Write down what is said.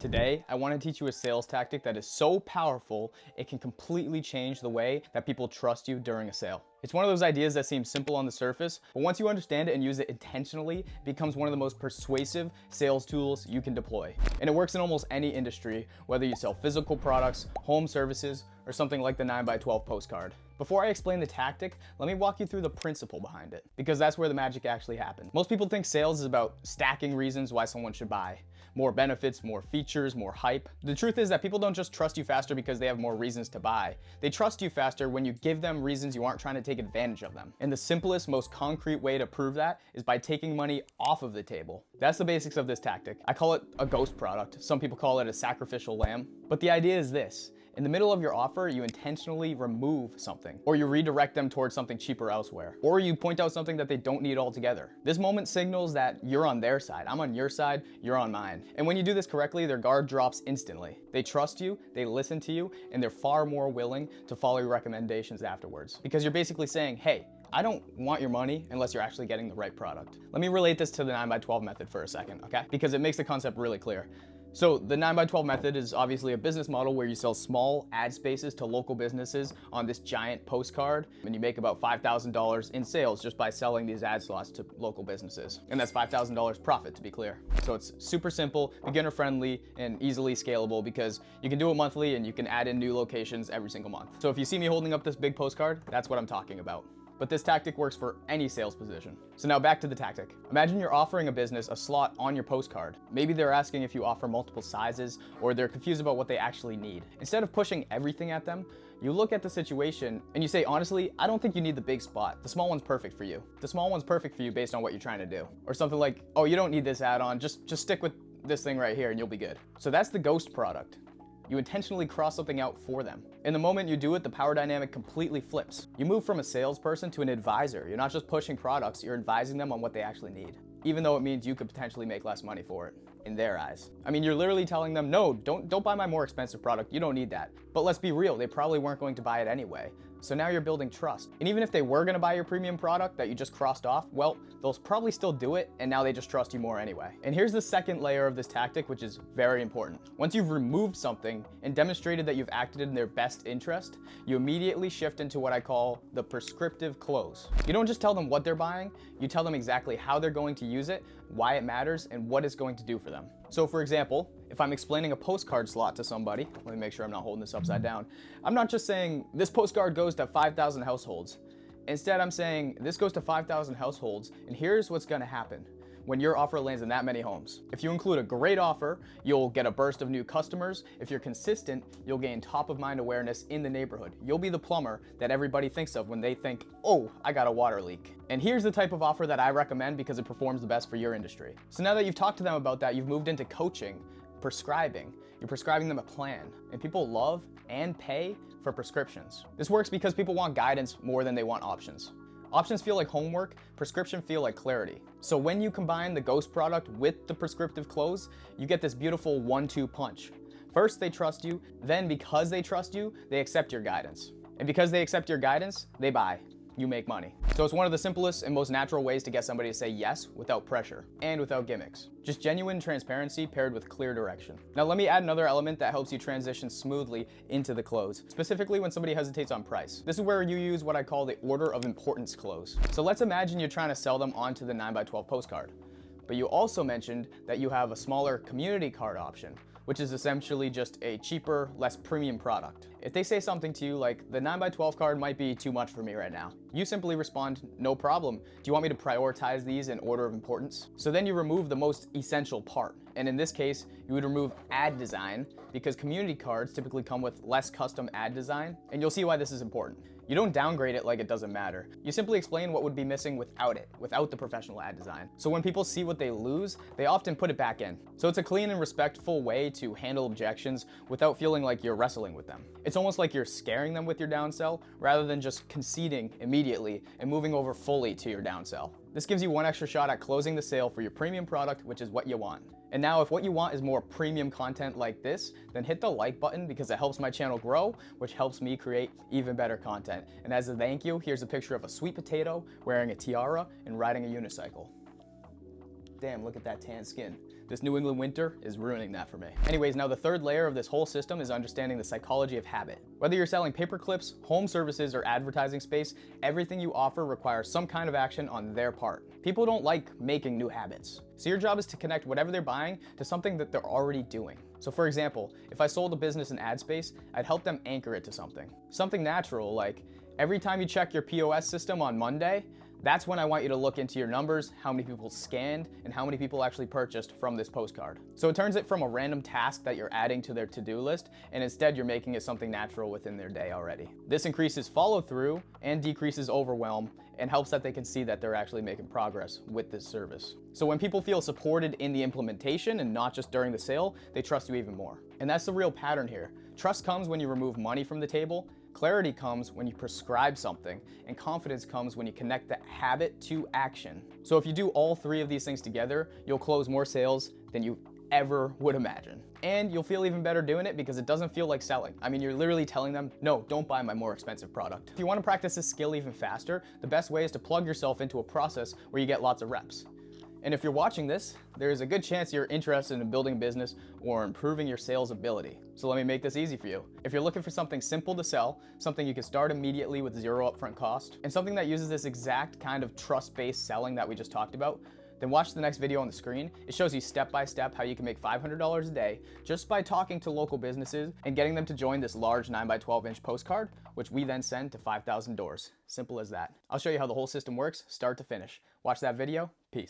Today, I want to teach you a sales tactic that is so powerful, it can completely change the way that people trust you during a sale. It's one of those ideas that seems simple on the surface, but once you understand it and use it intentionally, it becomes one of the most persuasive sales tools you can deploy. And it works in almost any industry, whether you sell physical products, home services, or something like the 9x12 postcard. Before I explain the tactic, let me walk you through the principle behind it, because that's where the magic actually happens. Most people think sales is about stacking reasons why someone should buy. More benefits, more features, more hype. The truth is that people don't just trust you faster because they have more reasons to buy. They trust you faster when you give them reasons you aren't trying to take advantage of them. And the simplest, most concrete way to prove that is by taking money off of the table. That's the basics of this tactic. I call it a ghost product. Some people call it a sacrificial lamb. But the idea is this. In the middle of your offer, you intentionally remove something, or you redirect them towards something cheaper elsewhere, or you point out something that they don't need altogether. This moment signals that you're on their side. I'm on your side, you're on mine. And when you do this correctly, their guard drops instantly. They trust you, they listen to you, and they're far more willing to follow your recommendations afterwards. Because you're basically saying, hey, I don't want your money unless you're actually getting the right product. Let me relate this to the 9x12 method for a second, okay? Because it makes the concept really clear. So the 9x12 method is obviously a business model where you sell small ad spaces to local businesses on this giant postcard, and you make about $5,000 in sales just by selling these ad slots to local businesses. And that's $5,000 profit, to be clear. So it's super simple, beginner friendly, and easily scalable because you can do it monthly and you can add in new locations every single month. So if you see me holding up this big postcard, that's what I'm talking about. But this tactic works for any sales position. So now back to the tactic. Imagine you're offering a business a slot on your postcard. Maybe they're asking if you offer multiple sizes, or they're confused about what they actually need. Instead of pushing everything at them, you look at the situation and you say, honestly, I don't think you need the big spot. The small one's perfect for you. The small one's perfect for you based on what you're trying to do. Or something like, oh, you don't need this add-on, just stick with this thing right here and you'll be good. So that's the ghost product. You intentionally cross something out for them. In the moment you do it, the power dynamic completely flips. You move from a salesperson to an advisor. You're not just pushing products, you're advising them on what they actually need, even though it means you could potentially make less money for it, in their eyes. I mean, you're literally telling them, no, don't buy my more expensive product, you don't need that. But let's be real, they probably weren't going to buy it anyway. So now you're building trust. And even if they were gonna buy your premium product that you just crossed off, well, they'll probably still do it, and now they just trust you more anyway. And here's the second layer of this tactic, which is very important. Once you've removed something and demonstrated that you've acted in their best interest, you immediately shift into what I call the prescriptive close. You don't just tell them what they're buying, you tell them exactly how they're going to use it, why it matters, and what it's going to do for them. So for example, if I'm explaining a postcard slot to somebody, let me make sure I'm not holding this upside down. I'm not just saying this postcard goes to 5,000 households. Instead, I'm saying this goes to 5,000 households, and here's what's gonna happen when your offer lands in that many homes. If you include a great offer, you'll get a burst of new customers. If you're consistent, you'll gain top of mind awareness in the neighborhood. You'll be the plumber that everybody thinks of when they think, oh, I got a water leak. And here's the type of offer that I recommend because it performs the best for your industry. So now that you've talked to them about that, you've moved into coaching, prescribing. You're prescribing them a plan, and people love and pay for prescriptions. This works because people want guidance more than they want options. Options feel like homework, prescription feel like clarity. So when you combine the ghost product with the prescriptive close, you get this beautiful 1-2 punch. First, they trust you, then because they trust you, they accept your guidance. And because they accept your guidance, they buy. You make money. So it's one of the simplest and most natural ways to get somebody to say yes without pressure and without gimmicks. Just genuine transparency paired with clear direction. Now let me add another element that helps you transition smoothly into the close, specifically when somebody hesitates on price. This is where you use what I call the order of importance close. So let's imagine you're trying to sell them onto the 9x12 postcard. But you also mentioned that you have a smaller community card option, which is essentially just a cheaper, less premium product. If they say something to you like, the 9x12 card might be too much for me right now, you simply respond, no problem. Do you want me to prioritize these in order of importance? So then you remove the most essential part. And in this case, you would remove ad design because community cards typically come with less custom ad design, and you'll see why this is important. You don't downgrade it like it doesn't matter. You simply explain what would be missing without it, without the professional ad design. So when people see what they lose, they often put it back in. So it's a clean and respectful way to handle objections without feeling like you're wrestling with them. It's almost like you're scaring them with your downsell rather than just conceding immediately and moving over fully to your downsell. This gives you one extra shot at closing the sale for your premium product, which is what you want. And now if what you want is more premium content like this, then hit the like button because it helps my channel grow, which helps me create even better content. And as a thank you, here's a picture of a sweet potato wearing a tiara and riding a unicycle. damn, look at that tan skin. This New England winter is ruining that for me. Anyways, now the third layer of this whole system is understanding the psychology of habit. Whether you're selling paper clips, home services, or advertising space, everything you offer requires some kind of action on their part. People don't like making new habits. So your job is to connect whatever they're buying to something that they're already doing. So for example, if I sold a business an ad space, I'd help them anchor it to something. Something natural, like every time you check your POS system on Monday, that's when I want you to look into your numbers, how many people scanned, and how many people actually purchased from this postcard. So it turns it from a random task that you're adding to their to-do list, and instead you're making it something natural within their day already. This increases follow-through and decreases overwhelm, and helps that they can see that they're actually making progress with this service. So when people feel supported in the implementation and not just during the sale, they trust you even more. And that's the real pattern here. Trust comes when you remove money from the table, clarity comes when you prescribe something, and confidence comes when you connect that habit to action. So if you do all three of these things together, you'll close more sales than you ever would imagine. And you'll feel even better doing it because it doesn't feel like selling. I mean, you're literally telling them, no, don't buy my more expensive product. If you want to practice this skill even faster, the best way is to plug yourself into a process where you get lots of reps. And if you're watching this, there's a good chance you're interested in building a business or improving your sales ability. So let me make this easy for you. If you're looking for something simple to sell, something you can start immediately with zero upfront cost, and something that uses this exact kind of trust-based selling that we just talked about, then watch the next video on the screen. It shows you step-by-step how you can make $500 a day just by talking to local businesses and getting them to join this large 9x12-inch postcard, which we then send to 5,000 doors. Simple as that. I'll show you how the whole system works, start to finish. Watch that video. Peace.